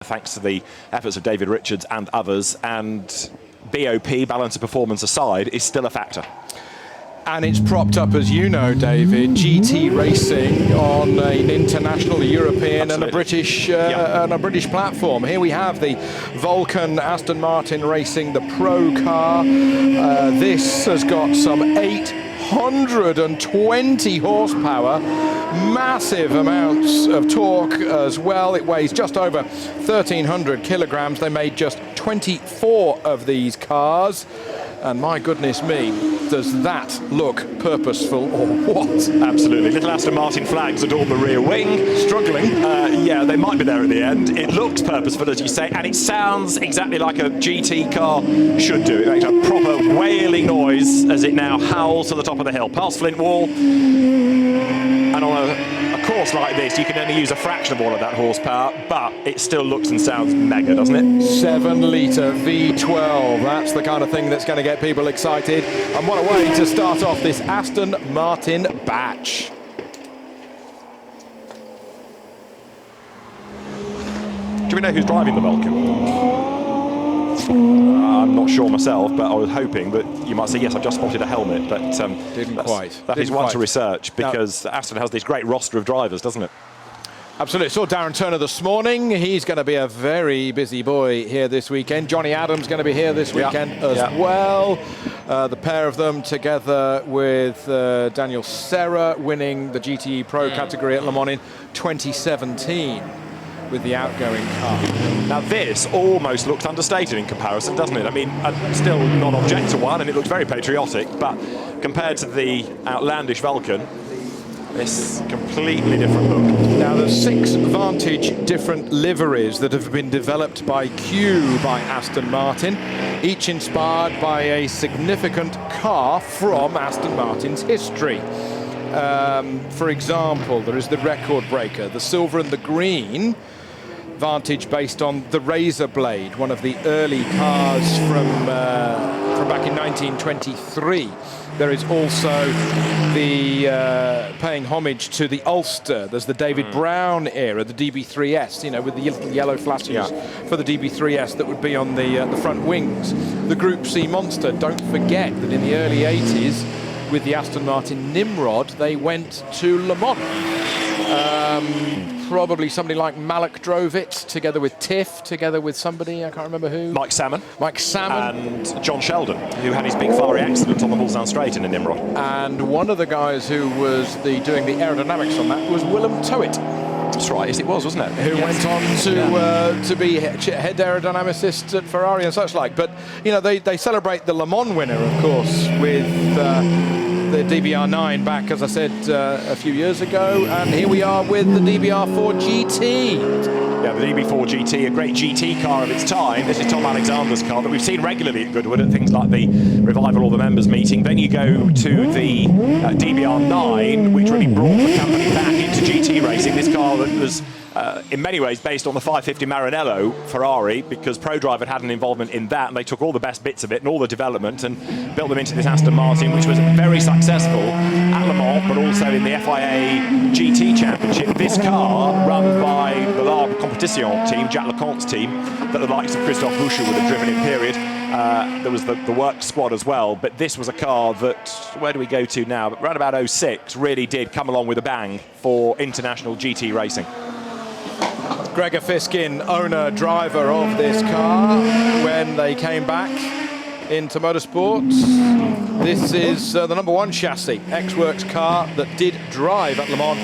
thanks to the efforts of David Richards and others, and BOP, balance of performance aside, is still a factor. And it's propped up, as you know, David, GT racing on an international, European and a British platform. Here we have the Vulcan Aston Martin racing the Pro car. This has got some 820 horsepower, massive amounts of torque as well. It weighs just over 1,300 kilograms. They made just 24 of these cars. And my goodness me, does that look purposeful or what? Absolutely. Little Aston Martin flags adorn the rear wing. Struggling. Yeah, they might be there at the end. It looks purposeful, as you say, and it sounds exactly like a GT car should do. It makes a proper wailing noise as it now howls to the top of the hill, past Flint Wall. And on a course like this, you can only use a fraction of all of that horsepower, but it still looks and sounds mega, doesn't it? 7-litre V12. That's the kind of thing that's going to get people excited. And what a way to start off this Aston Martin batch. Do we know who's driving the Vulcan? I'm not sure myself, but I was hoping that you might say, yes, I've just spotted a helmet, but didn't quite. That is one to research, because Aston has this great roster of drivers, doesn't it? Absolutely. Saw Darren Turner this morning. He's going to be a very busy boy here this weekend. Johnny Adams going to be here this weekend as well. The pair of them together with Daniel Serra winning the GTE Pro category at Le Mans in 2017. With the outgoing car. Now this almost looks understated in comparison, doesn't it? I mean, still non-object to one, and it looks very patriotic, but compared to the outlandish Vulcan, this completely different look. Now there's 6 Vantage different liveries that have been developed by Aston Martin, each inspired by a significant car from Aston Martin's history. For example, there is the record breaker, the silver and the green Vantage based on the Razor Blade, one of the early cars from back in 1923. There is also the paying homage to the Ulster. There's the David Brown era, the DB3S, you know, with the little yellow flashes for the DB3S that would be on the front wings. The Group C Monster, don't forget that in the early 80s, with the Aston Martin Nimrod, they went to Le Mans. Probably somebody like Malak drove it, together with Tiff, together with somebody, I can't remember who. Mike Salmon. And John Sheldon, who had his big fiery accident on the Bullsdown Straight in a Nimrod. And one of the guys who was doing the aerodynamics on that was Willem Towett. That's right, yes it was, wasn't it? Who went on to be head aerodynamicist at Ferrari and such like. But, you know, they celebrate the Le Mans winner, of course, with the DBR9 back, as I said, a few years ago. And here we are with the DBR4 GT. Yeah, the DB4 GT, a great GT car of its time. This is Tom Alexander's car that we've seen regularly at Goodwood at things like the Revival or the Members Meeting. Then you go to the DBR9, which really brought the company back into GT racing. This car that was in many ways based on the 550 Maranello Ferrari, because ProDrive had an involvement in that, and they took all the best bits of it and all the development and built them into this Aston Martin, which was very successful at Le Mans, but also in the FIA GT Championship. This car, run by the La Competition team, Jack Leconte's team, that the likes of Christophe Boucher would have driven in period. There was the work squad as well, but this was a car that, where do we go to now? But around about 06, really did come along with a bang for international GT racing. Gregor Fiskin, owner, driver of this car, when they came back into motorsport. This is the #1 chassis, X-Works car that did drive at Le Mans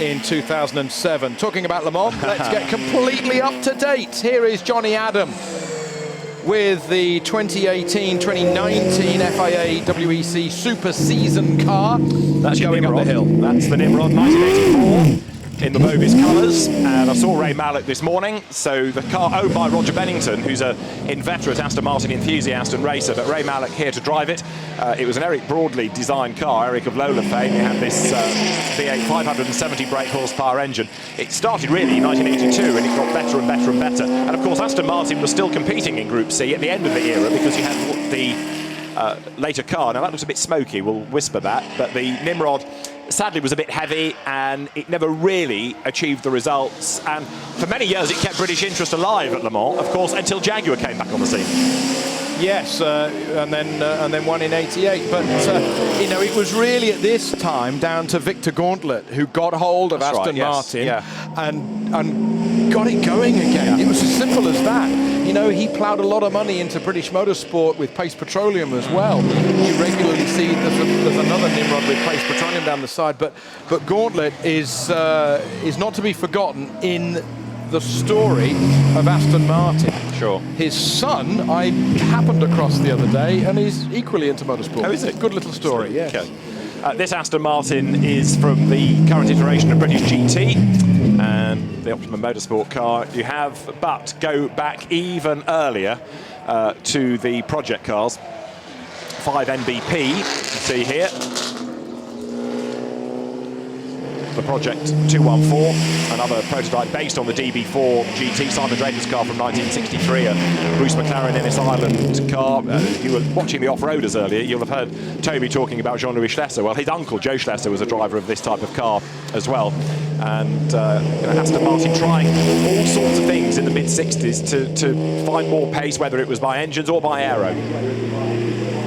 in 2007. Talking about Le Mans, let's get completely up to date. Here is Johnny Adam with the 2018-2019 FIA WEC Super Season car. That's going up the hill. That's the Nimrod 1984. In the Bovis colours, and I saw Ray Mallock this morning. So the car owned by Roger Bennington, who's an inveterate Aston Martin enthusiast and racer, but Ray Mallock here to drive it. It was an Eric Broadley designed car, Eric of Lola fame. It had this V8 570 brake horsepower engine. It started really in 1982, and it got better and better and better. And of course, Aston Martin was still competing in Group C at the end of the era, because you had the later car. Now that looks a bit smoky, we'll whisper that, but the Nimrod sadly was a bit heavy, and it never really achieved the results. And for many years, it kept British interest alive at Le Mans, of course, until Jaguar came back on the scene. Yes, and then won in '88. But you know, it was really at this time down to Victor Gauntlet, who got hold of Aston Martin and got it going again. It was as simple as that. You know, he ploughed a lot of money into British motorsport with Pace Petroleum as well. You regularly see there's another Nimrod with Pace Petroleum down the side, but Gauntlet is not to be forgotten in the story of Aston Martin. Sure. His son, I happened across the other day, and he's equally into motorsport. Oh, is it? Good little story, yes. Okay. This Aston Martin is from the current iteration of British GT, and the Optimum Motorsport car you have, but go back even earlier to the project cars. 5 NBP, you can see here. The Project 214, another prototype based on the DB4 GT, Simon Draper's car from 1963, a Bruce McLaren Ennis Island car. You were watching the off-roaders earlier, you'll have heard Toby talking about Jean-Louis Schlesser. Well, his uncle, Joe Schlesser, was a driver of this type of car as well. And Aston Martin trying all sorts of things in the mid-60s to find more pace, whether it was by engines or by aero.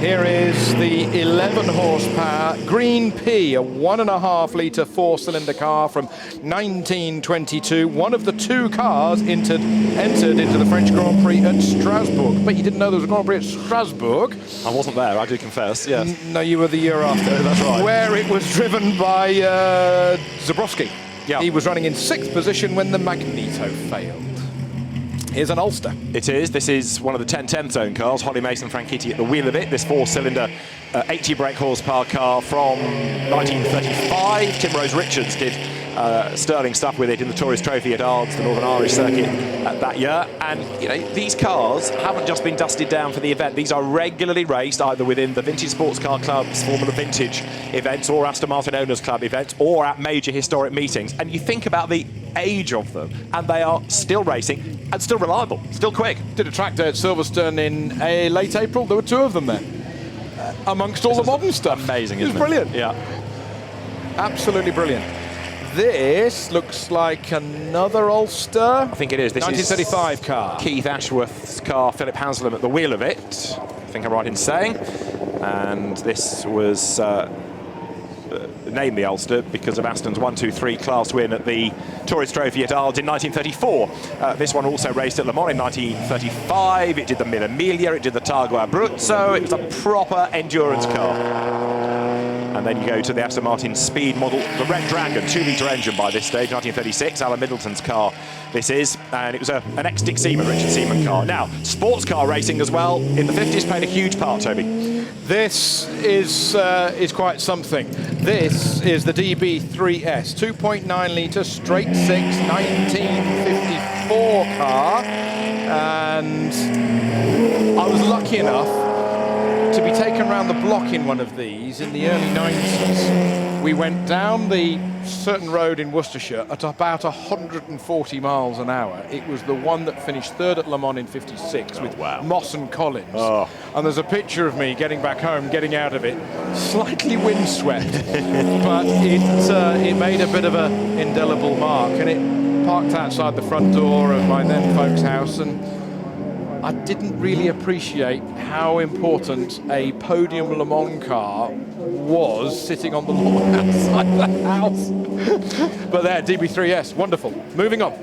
Here is the 11 horsepower Green P, a 1.5 litre 4-cylinder car from 1922. One of the 2 cars entered into the French Grand Prix at Strasbourg. But you didn't know there was a Grand Prix at Strasbourg. I wasn't there, I do confess, yes. No, you were the year after. That's right. Where it was driven by Zabrowski. Yeah. He was running in 6th position when the Magneto failed. Here's an Ulster. It is. This is one of the 10/10 zone cars. Holly Mason Franchitti at the wheel of it. This 4-cylinder, 80 brake horsepower car from 1935. Tim Rose Richards did sterling stuff with it in the Tourist Trophy at Ards, the Northern Irish circuit, that year. And you know, these cars haven't just been dusted down for the event. These are regularly raced either within the Vintage Sports Car Club's Formula Vintage events, or Aston Martin Owners Club events, or at major historic meetings. And you think about the age of them, and they are still racing and still reliable, still quick. Did a track day at Silverstone in late April. There were 2 of them there, amongst all the modern stuff. Amazing, isn't it? It was brilliant. Yeah. Absolutely brilliant. This looks like another Ulster. I think it is. This 1935 is car. Keith Ashworth's car, Philip Haslam at the wheel of it. I think I'm right in saying. And this was named the Ulster because of Aston's 1-2-3 class win at the Tourist Trophy at Arles in 1934. This one also raced at Le Mans in 1935. It did the Mille Miglia, it did the Targa Abruzzo. It was a proper endurance car. And then you go to the Aston Martin Speed model, the Red Dragon, 2-litre engine by this stage, 1936, Alan Middleton's car this is, and it was an ex-Dick Seaman, Richard Seaman car. Now, sports car racing as well, in the 50s played a huge part, Toby. This is quite something. This is the DB3S, 2.9 litre, straight 6, 1954 car, and I was lucky enough to be taken around the block in one of these in the early 90s. We went down the certain road in Worcestershire at about 140 miles an hour. It was the one that finished 3rd at Le Mans in 56 with Moss and Collins. Oh. And there's a picture of me getting back home, getting out of it, slightly windswept, but it made a bit of an indelible mark, and it parked outside the front door of my then folks' house, and I didn't really appreciate how important a podium Le Mans car was sitting on the lawn outside the house. But there, DB3S, wonderful. Moving on.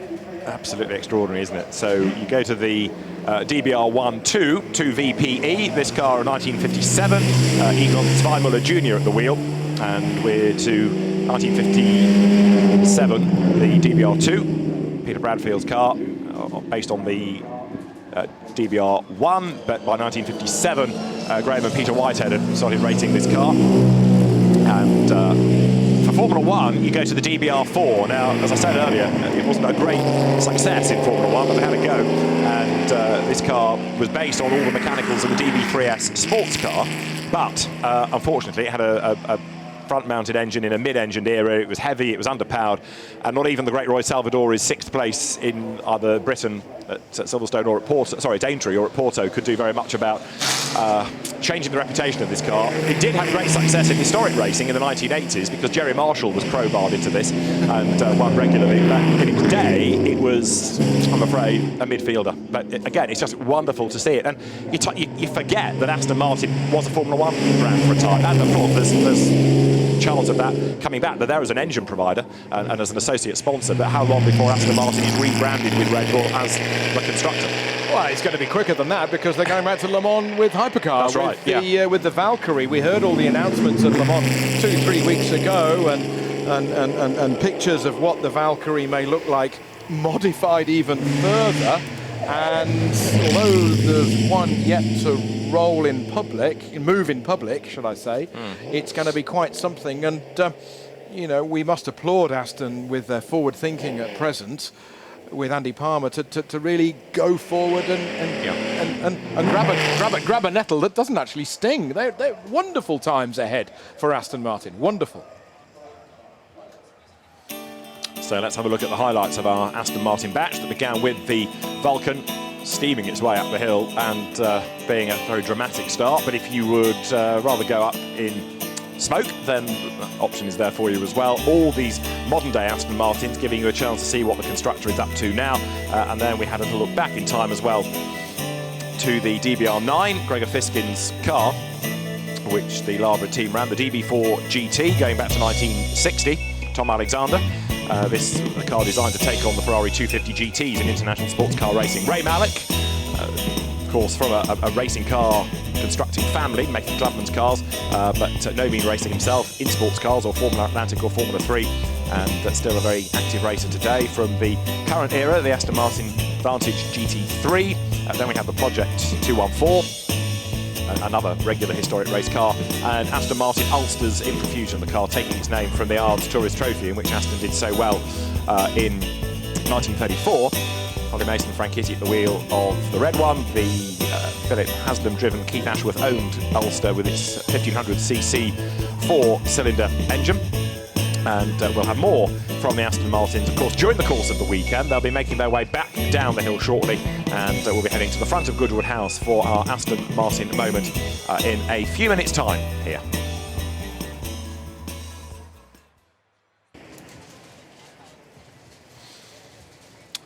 Absolutely extraordinary, isn't it? So you go to the DBR 2 VPE, this car in 1957, Egon Zweimuller Jr. at the wheel, and we're to 1957, the DBR 2, Peter Bradfield's car, based on the DBR 1, but by 1957, Graham and Peter Whitehead had started racing this car. And for Formula 1, you go to the DBR 4. Now, as I said earlier, it wasn't a great success in Formula 1, but they had a go. And this car was based on all the mechanicals of the DB3S sports car, but unfortunately, it had a front-mounted engine in a mid-engined era. It was heavy, it was underpowered, and not even the great Roy Salvadori's 6th place in either Britain at Silverstone or at Porto, sorry, at Aintree or at Porto, could do very much about changing the reputation of this car. It did have great success in historic racing in the 1980s because Jerry Marshall was crowbarred into this and won regularly. But in its day, it was, I'm afraid, a midfielder. But again, it's just wonderful to see it. And you forget that Aston Martin was a Formula One brand for a time. And of course, there's chance of that coming back. They're there as an engine provider and as an associate sponsor. But how long before Aston Martin is rebranded with Red Bull as the constructor? Well, it's going to be quicker than that because they're going back to Le Mans with hypercar. That's right, with the Valkyrie. We heard all the announcements at Le Mans 2-3 weeks ago and pictures of what the Valkyrie may look like modified even further. And although there's one yet to move in public, should I say, it's going to be quite something. And, we must applaud Aston with their forward thinking at present, with Andy Palmer to really go forward and grab a nettle that doesn't actually sting. They're wonderful times ahead for Aston Martin. Wonderful. So let's have a look at the highlights of our Aston Martin batch that began with the Vulcan steaming its way up the hill and being a very dramatic start. But if you would rather go up in smoke, then the option is there for you as well. All these modern day Aston Martins giving you a chance to see what the constructor is up to now. And then we had a little look back in time as well to the DBR9, Gregor Fiskin's car, which the Lara team ran, the DB4 GT, going back to 1960, Tom Alexander. This is a car designed to take on the Ferrari 250 GTs in international sports car racing. Ray Mallock, of course, from a racing car constructing family, making Clubman's cars, but no mean racing himself in sports cars or Formula Atlantic or Formula 3, and still a very active racer today from the current era, the Aston Martin Vantage GT3. Then we have the Project 214. Another regular historic race car, and Aston Martin Ulster's In Profusion, the car taking its name from the Ards Tourist Trophy, in which Aston did so well in 1934. Holly Mason, Frank Hickey at the wheel of the red one, the Philip Haslam-driven Keith Ashworth-owned Ulster with its 1500cc 4-cylinder engine. And we'll have more from the Aston Martins, of course, during the course of the weekend. They'll be making their way back down the hill shortly, and we'll be heading to the front of Goodwood House for our Aston Martin moment in a few minutes' time here.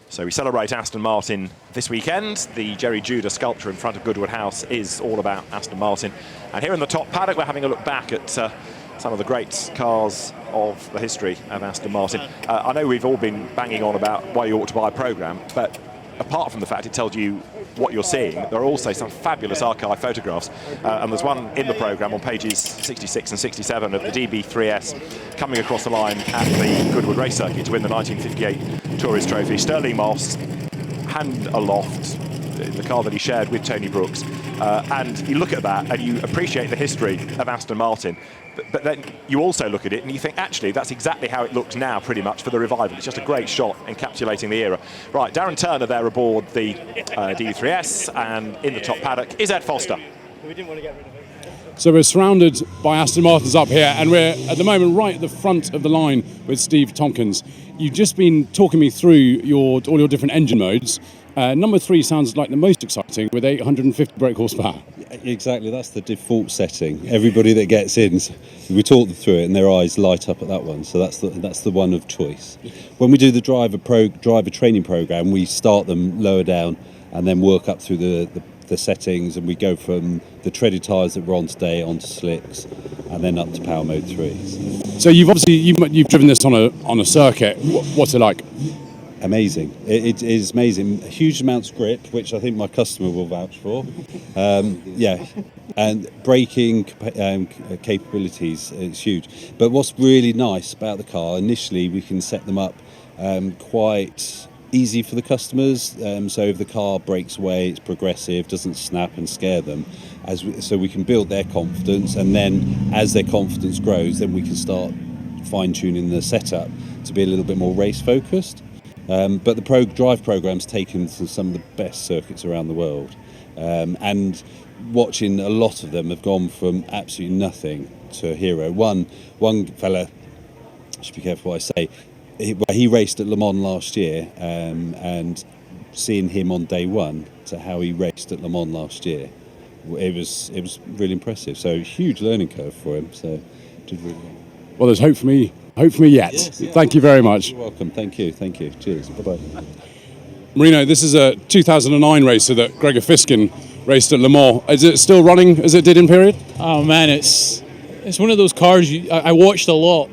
So we celebrate Aston Martin this weekend. The Jerry Judah sculpture in front of Goodwood House is all about Aston Martin. And here in the top paddock, we're having a look back at some of the great cars of the history of Aston Martin. I know we've all been banging on about why you ought to buy a programme, but apart from the fact it tells you what you're seeing, there are also some fabulous archive photographs. And there's one in the programme on pages 66 and 67 of the DB3S coming across the line at the Goodwood race circuit to win the 1958 Tourist Trophy. Sterling Moss, hand aloft, the car that he shared with Tony Brooks. And you look at that and you appreciate the history of Aston Martin. But then you also look at it and you think, actually, that's exactly how it looks now, pretty much, for the revival. It's just a great shot encapsulating the era. Right, Darren Turner there aboard the DB3S, and in the top paddock is Ed Foster. We didn't want to get rid of it. So we're surrounded by Aston Martins up here, and we're at the moment right at the front of the line with Steve Tompkins. You've just been talking me through all your different engine modes. Number 3 sounds like the most exciting, with 850 brake horsepower. Exactly, that's the default setting. Everybody that gets in, we talk them through it and their eyes light up at that one, so that's the one of choice. When we do the driver training program, we start them lower down and then work up through the settings, and we go from the treaded tyres that we're on today onto slicks and then up to power mode 3. So you've driven this on a circuit. What's it like? Amazing. It is amazing. Huge amounts of grip, which I think my customer will vouch for. And braking capabilities, it's huge. But what's really nice about the car, initially we can set them up quite easy for the customers. So if the car breaks away, it's progressive, doesn't snap and scare them. So we can build their confidence, and then as their confidence grows, then we can start fine-tuning the setup to be a little bit more race-focused. But the drive program's taken to some of the best circuits around the world, and watching a lot of them have gone from absolutely nothing to a hero. One fella, I should be careful what I say, he raced at Le Mans last year, and seeing him on day one to how he raced at Le Mans last year it was really impressive. So huge learning curve for him. So did really well. Well, there's hope for me. Hope for me yet. Yes, yeah. Thank you very much. You're welcome. Thank you. Cheers. Bye bye. Marino, this is a 2009 racer that Gregor Fiskin raced at Le Mans. Is it still running as it did in period? Oh man, it's one of those cars I watched a lot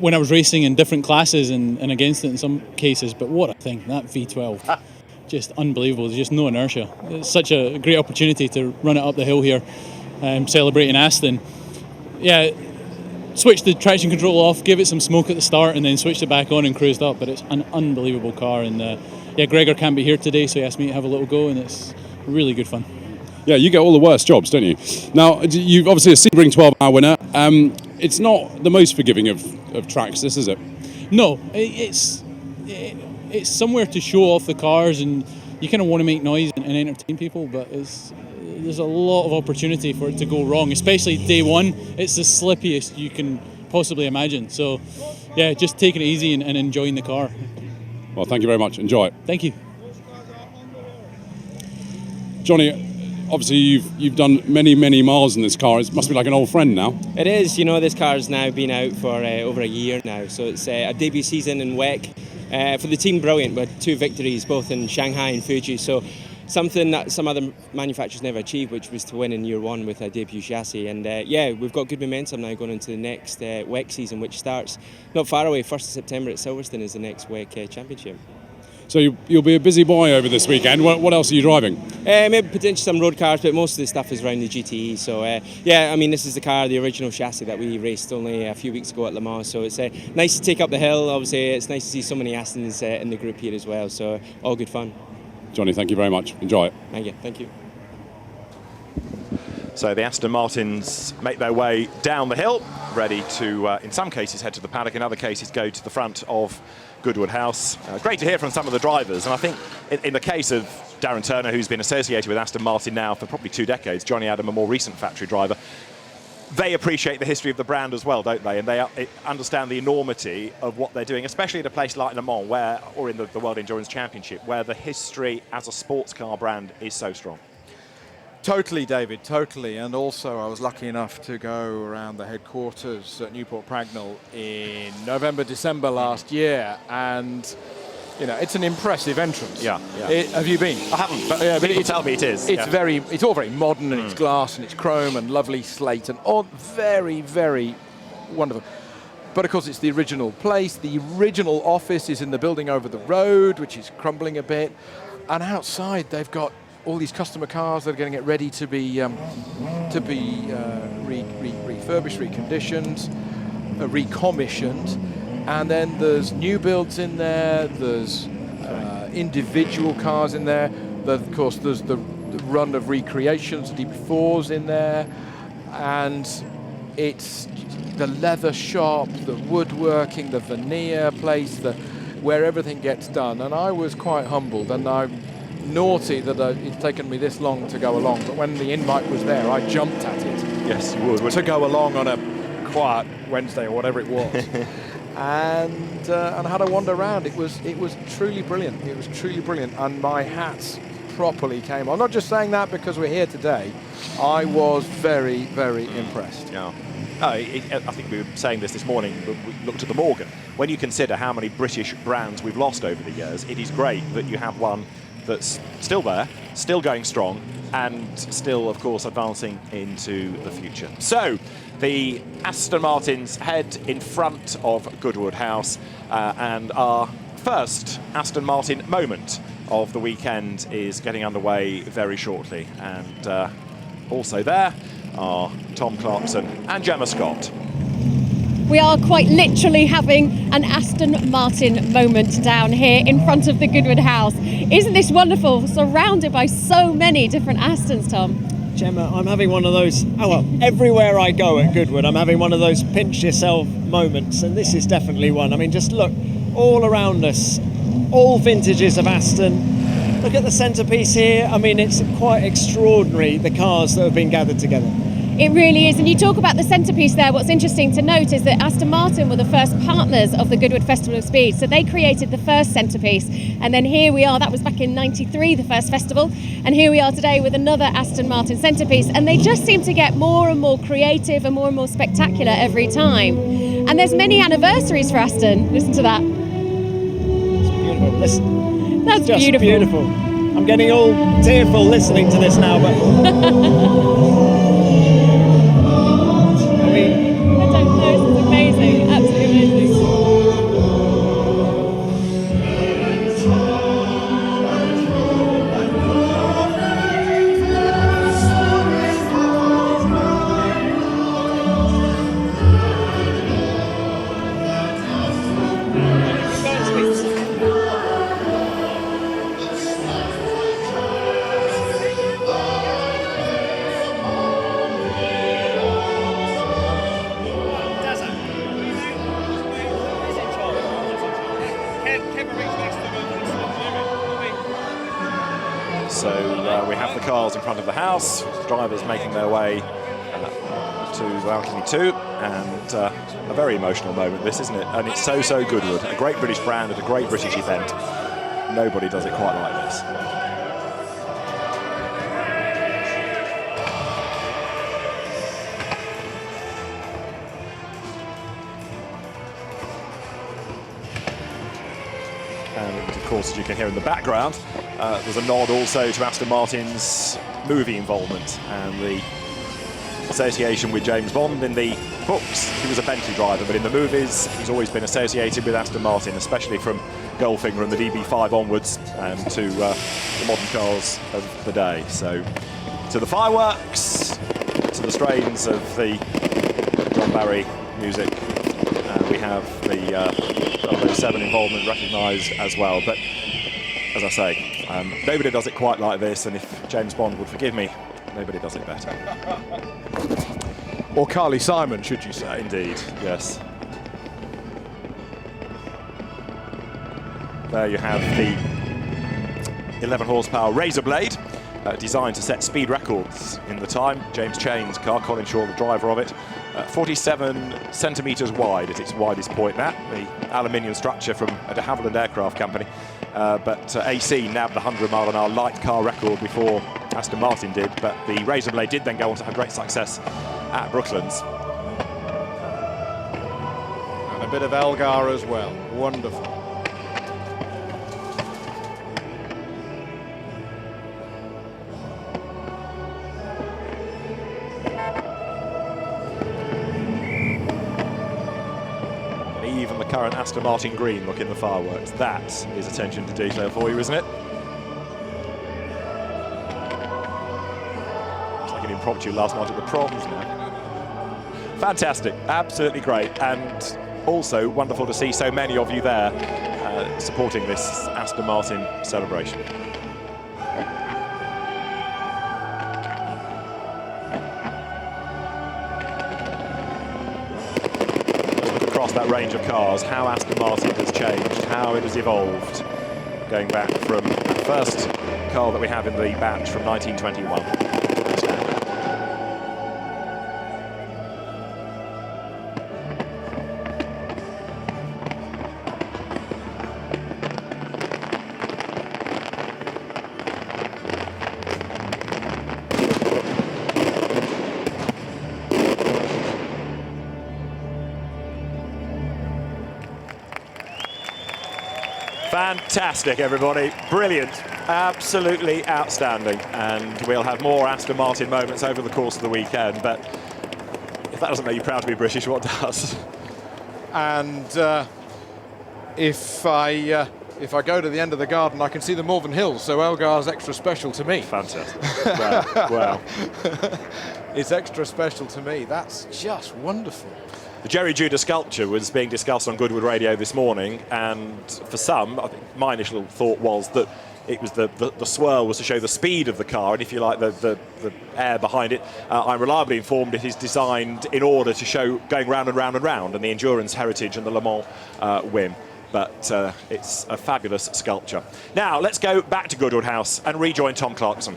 when I was racing in different classes and against it in some cases. But what a thing, that V12. Just unbelievable. There's just no inertia. It's such a great opportunity to run it up the hill here, celebrating Aston. Yeah, switched the traction control off, gave it some smoke at the start, and then switched it back on and cruised up. But it's an unbelievable car, and Gregor can't be here today, so he asked me to have a little go, and it's really good fun. Yeah, you get all the worst jobs, don't you? Now, you've obviously a Sebring 12-hour winner. It's not the most forgiving of tracks, this is it? No, it's somewhere to show off the cars, and you kind of want to make noise and entertain people, but there's a lot of opportunity for it to go wrong, especially day one. It's the slippiest you can possibly imagine. So, yeah, just taking it easy and enjoying the car. Well, thank you very much. Enjoy it. Thank you. Johnny, obviously you've done many miles in this car. It must be like an old friend now. It is. You know, this car's now been out for over a year now. So it's a debut season in WEC. For the team, brilliant, with 2 victories, both in Shanghai and Fuji. So something that some other manufacturers never achieved, which was to win in year one with a debut chassis. And we've got good momentum now going into the next WEC season, which starts not far away. 1st of September at Silverstone is the next WEC championship. So you'll be a busy boy over this weekend. What else are you driving? Maybe potentially some road cars, but most of the stuff is around the GTE. So this is the original chassis that we raced only a few weeks ago at Le Mans. So it's nice to take up the hill. Obviously, it's nice to see so many Astons in the group here as well. So all good fun. Johnny, thank you very much. Enjoy it. Thank you. So the Aston Martins make their way down the hill, ready to, in some cases, head to the paddock, in other cases, go to the front of Goodwood House. Great to hear from some of the drivers, and I think in the case of Darren Turner, who's been associated with Aston Martin now for probably 2 decades, Johnny Adam, a more recent factory driver, they appreciate the history of the brand as well, don't they? And they understand the enormity of what they're doing, especially at a place like Le Mans, or in the World Endurance Championship, where the history as a sports car brand is so strong. Totally, David, totally. And also I was lucky enough to go around the headquarters at Newport Pagnell in November, December last year, and it's an impressive entrance. Yeah. Have you been? I haven't, but people tell me it is. It's all very modern, and it's glass and it's chrome and lovely slate and all very, very wonderful. But of course, it's the original place. The original office is in the building over the road, which is crumbling a bit. And outside, they've got all these customer cars that are going to get ready to be refurbished, reconditioned, recommissioned, and then there's new builds in there. There's individual cars in there. Of course, there's the run of recreations, DB4s in there, and it's the leather shop, the woodworking, the veneer place, where everything gets done. And I was quite humbled, and I'm naughty that it's taken me this long to go along, but when the invite was there, I jumped at it. Yes, you would. To go along on a quiet Wednesday or whatever it was, and had a wander around. It was truly brilliant. It was truly brilliant, and my hats properly came on. I'm not just saying that because we're here today. I was very, very impressed. Yeah. I think we were saying this morning, but we looked at the Morgan. When you consider how many British brands we've lost over the years, it is great that you have one that's still there, still going strong, and still, of course, advancing into the future. So, the Aston Martins head in front of Goodwood House, and our first Aston Martin moment of the weekend is getting underway very shortly. And also there are Tom Clarkson and Gemma Scott. We are quite literally having an Aston Martin moment down here in front of the Goodwood House. Isn't this wonderful? Surrounded by so many different Astons, Tom. Gemma, I'm having one of those, everywhere I go at Goodwood, I'm having one of those pinch yourself moments, and this is definitely one. I mean, just look, all around us, all vintages of Aston. Look at the centrepiece here. I mean, it's quite extraordinary, the cars that have been gathered together. It really is. And you talk about the centrepiece there. What's interesting to note is that Aston Martin were the first partners of the Goodwood Festival of Speed. So they created the first centrepiece. And then here we are, that was back in '93, the first festival. And here we are today with another Aston Martin centrepiece. And they just seem to get more and more creative and more spectacular every time. And there's many anniversaries for Aston. Listen to that. It's beautiful. Listen. That's Just beautiful. beautiful. I'm getting all tearful listening to this now, but I mean, I don't know, this is amazing, absolutely amazing. So we have the cars in front of the house, drivers making their way to the balcony too, and a very emotional moment this, isn't it? And it's so Goodwood, a great British brand at a great British event. Nobody does it quite like this. And of course, as you can hear in the background, there's a nod also to Aston Martin's movie involvement and the association with James Bond. In the books, he was a Bentley driver, but in the movies, he's always been associated with Aston Martin, especially from Goldfinger and the DB5 onwards, and to the modern cars of the day. So, to the fireworks, to the strains of the John Barry music, we have the 007 involvement recognised as well. But as I say, nobody does it quite like this, and if James Bond would forgive me, nobody does it better. Or Carly Simon, should you say? Indeed, yes. There you have the 11 horsepower Razor Blade, designed to set speed records in the time. James Chain's car, Colin Shaw, the driver of it, 47 centimetres wide at its widest point. That the aluminium structure from a de Havilland aircraft company, but AC nabbed the 100-mile-an-hour light car record before Aston Martin did. But the Razor Blade did then go on to have great success at Brooklands. And a bit of Elgar as well. Wonderful. Even the current Aston Martin green look in the fireworks. That is attention to detail for you, isn't it? It's like an impromptu last night at the proms now. Fantastic, absolutely great, and also wonderful to see so many of you there supporting this Aston Martin celebration. That range of cars, how Aston Martin has changed, how it has evolved, going back from the first car that we have in the batch from 1921. Fantastic, everybody. Brilliant. Absolutely outstanding. And we'll have more Aston Martin moments over the course of the weekend. But if that doesn't make you proud to be British, what does? And if I go to the end of the garden, I can see the Malvern Hills, so Elgar's extra special to me. Fantastic. Wow. It's extra special to me. That's just wonderful. The Jerry Judah sculpture was being discussed on Goodwood Radio this morning, and for some, I think my initial thought was that it was the swirl was to show the speed of the car, and if you like, the air behind it. I'm reliably informed it is designed in order to show going round and round and round, and the endurance heritage and the Le Mans whim. But it's a fabulous sculpture. Now, let's go back to Goodwood House and rejoin Tom Clarkson.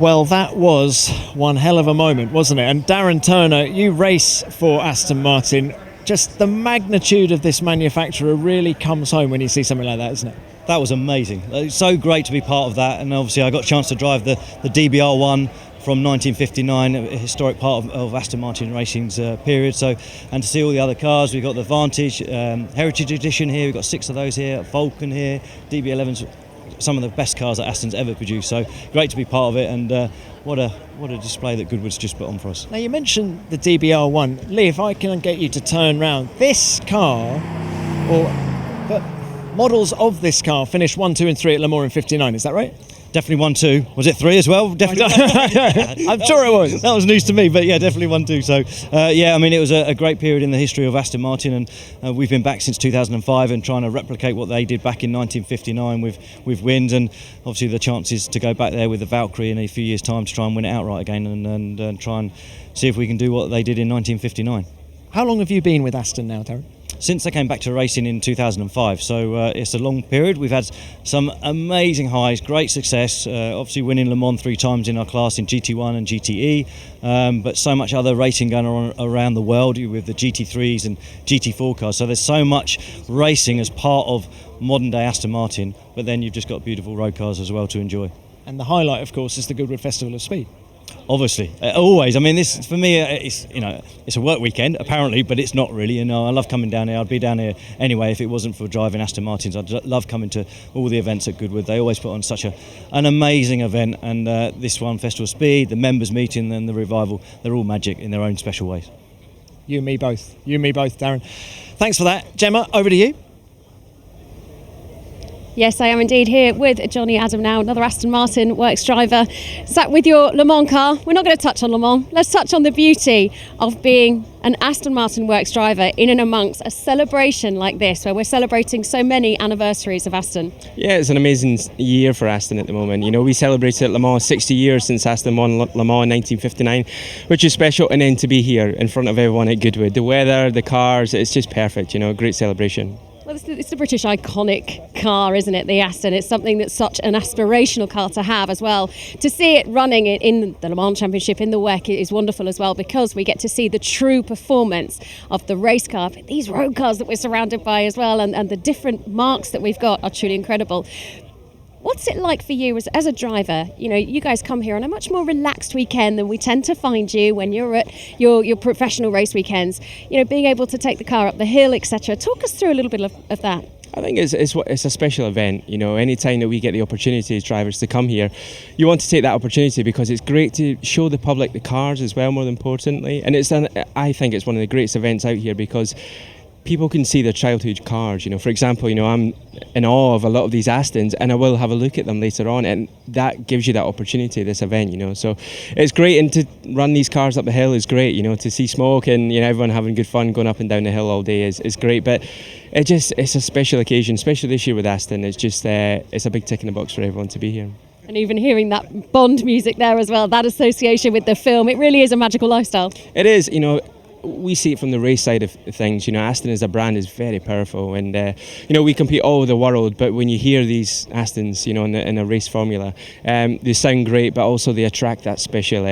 Well, that was one hell of a moment, wasn't it? And Darren Turner, you race for Aston Martin. Just the magnitude of this manufacturer really comes home when you see something like that, isn't it? That was amazing. It's so great to be part of that, and obviously I got a chance to drive the DBR1 from 1959, a historic part of Aston Martin Racing's period. So, and to see all the other cars, we've got the Vantage Heritage Edition here. We've got 6 of those here. Vulcan here, DB11s, some of the best cars that Aston's ever produced. So great to be part of it, and what a display that Goodwood's just put on for us. Now you mentioned the DBR1. Lee, if I can get you to turn round, this car, but models of this car finished 1, 2 and 3 at Le Mans in 59, is that right? Definitely 1, 2. Was it 3 as well? Definitely. I'm sure it was. That was news to me, but yeah, definitely 1, 2. So yeah, I mean, it was a great period in the history of Aston Martin, and we've been back since 2005 and trying to replicate what they did back in 1959 with wins, and obviously the chances to go back there with the Valkyrie in a few years' time to try and win it outright again, and try and see if we can do what they did in 1959. How long have you been with Aston now, Darren? Since they came back to racing in 2005, so it's a long period. We've had some amazing highs, great success, obviously winning Le Mans 3 times in our class in GT1 and GTE, but so much other racing going on around the world with the GT3s and GT4 cars, so there's so much racing as part of modern day Aston Martin, but then you've just got beautiful road cars as well to enjoy. And the highlight, of course, is the Goodwood Festival of Speed. Obviously, always. I mean, this for me, it's a work weekend apparently, but it's not really. I love coming down here. I'd be down here anyway if it wasn't for driving Aston Martins. I'd love coming to all the events at Goodwood. They always put on such an amazing event, and this one, Festival of Speed, the members meeting, and the revival, they're all magic in their own special ways. You and me both, Darren. Thanks for that. Gemma, over to you. Yes, I am indeed here with Johnny Adam now, another Aston Martin works driver. Sat with your Le Mans car. We're not going to touch on Le Mans. Let's touch on the beauty of being an Aston Martin works driver in and amongst a celebration like this, where we're celebrating so many anniversaries of Aston. Yeah, it's an amazing year for Aston at the moment. You know, we celebrated at Le Mans 60 years since Aston won Le Mans in 1959, which is special, and then to be here in front of everyone at Goodwood. The weather, the cars, it's just perfect, you know, great celebration. Well, it's the British iconic car, isn't it, the Aston? It's something that's such an aspirational car to have as well. To see it running in the Le Mans Championship in the WEC is wonderful as well, because we get to see the true performance of the race car. But these road cars that we're surrounded by as well, and the different marks that we've got are truly incredible. What's it like for you as a driver? You know, you guys come here on a much more relaxed weekend than we tend to find you when you're at your professional race weekends. You know, being able to take the car up the hill, etc. Talk us through a little bit of that. I think it's a special event. You know, any time that we get the opportunity as drivers to come here, you want to take that opportunity, because it's great to show the public the cars as well, more importantly. And I think it's one of the greatest events out here, because people can see their childhood cars. You know, for example, you know, I'm in awe of a lot of these Astons, and I will have a look at them later on, and that gives you that opportunity, this event, you know. So it's great, and to run these cars up the hill is great, you know, to see smoke and, you know, everyone having good fun going up and down the hill all day is great. But it's a special occasion, especially this year with Aston. It's just it's a big tick in the box for everyone to be here. And even hearing that Bond music there as well, that association with the film, it really is a magical lifestyle. It is, you know. We see it from the race side of things. You know, Aston as a brand is very powerful, and you know, we compete all over the world, but when you hear these Astons, you know, in a race formula, they sound great, but also they attract that special,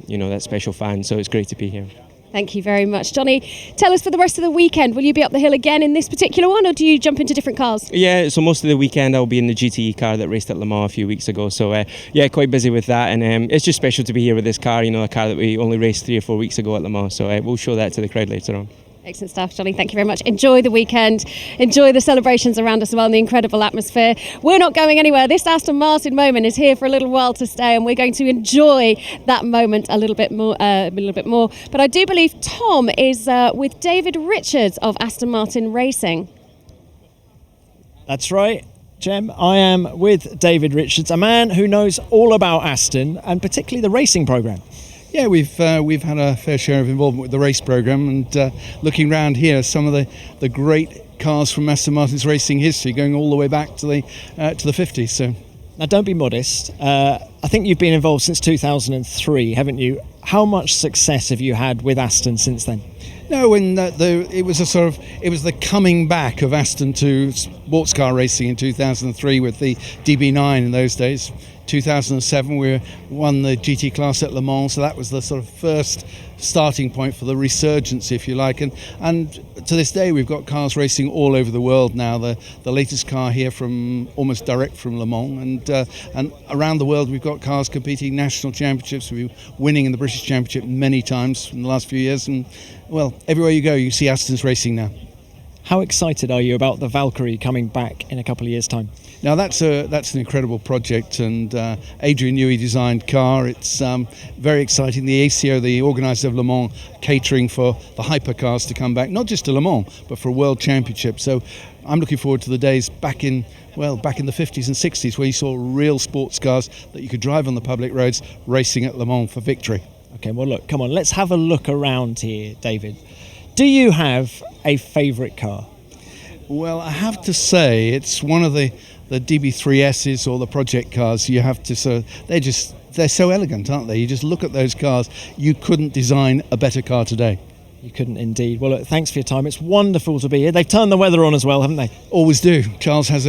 you know, that special fan. So it's great to be here. Thank you very much. Johnny, tell us for the rest of the weekend, will you be up the hill again in this particular one, or do you jump into different cars? Yeah, so most of the weekend I'll be in the GTE car that raced at Le Mans a few weeks ago, so yeah, quite busy with that, and it's just special to be here with this car, you know, a car that we only raced 3 or 4 weeks ago at Le Mans, so we'll show that to the crowd later on. Excellent stuff, Johnny. Thank you very much. Enjoy the weekend. Enjoy the celebrations around us as well, and the incredible atmosphere. We're not going anywhere. This Aston Martin moment is here for a little while to stay, and we're going to enjoy that moment a little bit more. But I do believe Tom is with David Richards of Aston Martin Racing. That's right, Jem. I am with David Richards, a man who knows all about Aston, and particularly the racing programme. Yeah, we've had a fair share of involvement with the race programme, and looking around here, some of the great cars from Aston Martin's racing history, going all the way back to the 50s. So, now don't be modest. I think you've been involved since 2003, haven't you? How much success have you had with Aston since then? No, it was the coming back of Aston to sports car racing in 2003 with the DB9 in those days. 2007 we won the GT class at Le Mans, so that was the sort of first starting point for the resurgence, if you like, and to this day we've got cars racing all over the world now. The latest car here from almost direct from Le Mans, and around the world we've got cars competing national championships. We've been winning in the British Championship many times in the last few years, and well, everywhere you go you see Aston's racing now. How excited are you about the Valkyrie coming back in a couple of years' time? Now that's an incredible project, and Adrian Newey designed car. It's very exciting. The ACO, the organiser of Le Mans, catering for the hypercars to come back, not just to Le Mans, but for a world championship. So I'm looking forward to the days back in the 50s and 60s where you saw real sports cars that you could drive on the public roads racing at Le Mans for victory. Okay, well look, come on, let's have a look around here, David. Do you have a favourite car? Well, I have to say it's one of the DB3S's or the project cars. You have to they're so elegant, aren't they? You just look at those cars. You couldn't design a better car today. You couldn't indeed. Well, look, thanks for your time. It's wonderful to be here. They've turned the weather on as well, haven't they? Always do. Charles has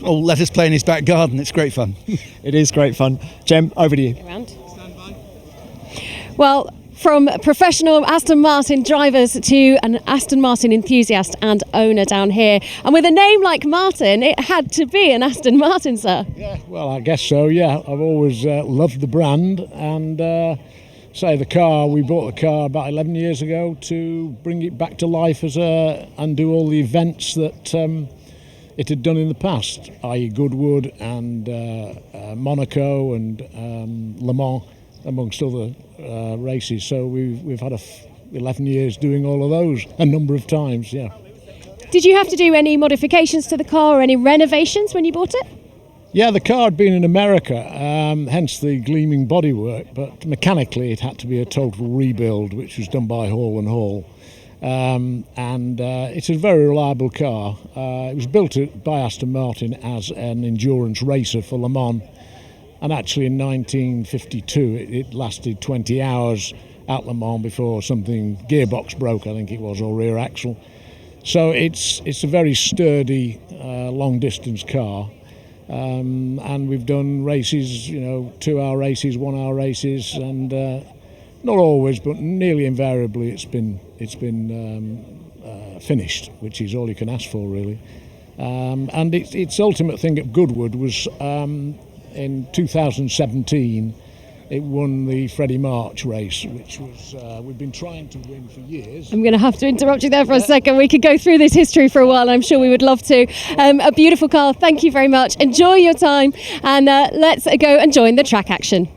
let us play in his back garden. It's great fun. It is great fun. Jem, over to you. Around. Stand by. Well, from professional Aston Martin drivers to an Aston Martin enthusiast and owner down here. And with a name like Martin, it had to be an Aston Martin, sir. Yeah, well, I guess so, yeah. I've always loved the brand, and we bought the car about 11 years ago to bring it back to life and do all the events that it had done in the past, i.e. Goodwood and Monaco and Le Mans, amongst other races. So we've had 11 years doing all of those a number of times, yeah. Did you have to do any modifications to the car or any renovations when you bought it? Yeah, the car had been in America, hence the gleaming bodywork, but mechanically it had to be a total rebuild, which was done by Hall & Hall. It's a very reliable car. It was built by Aston Martin as an endurance racer for Le Mans. And actually in 1952, it lasted 20 hours at Le Mans before something, gearbox broke, I think it was, or rear axle. So it's a very sturdy, long-distance car. And we've done races, 2-hour races, 1-hour races, and not always, but nearly invariably it's been finished, which is all you can ask for, really. And its ultimate thing at Goodwood was... in 2017, it won the Freddie March race, which was we've been trying to win for years. I'm going to have to interrupt you there for a second. We could go through this history for a while. I'm sure we would love to. A beautiful car. Thank you very much. Enjoy your time, and let's go and join the track action.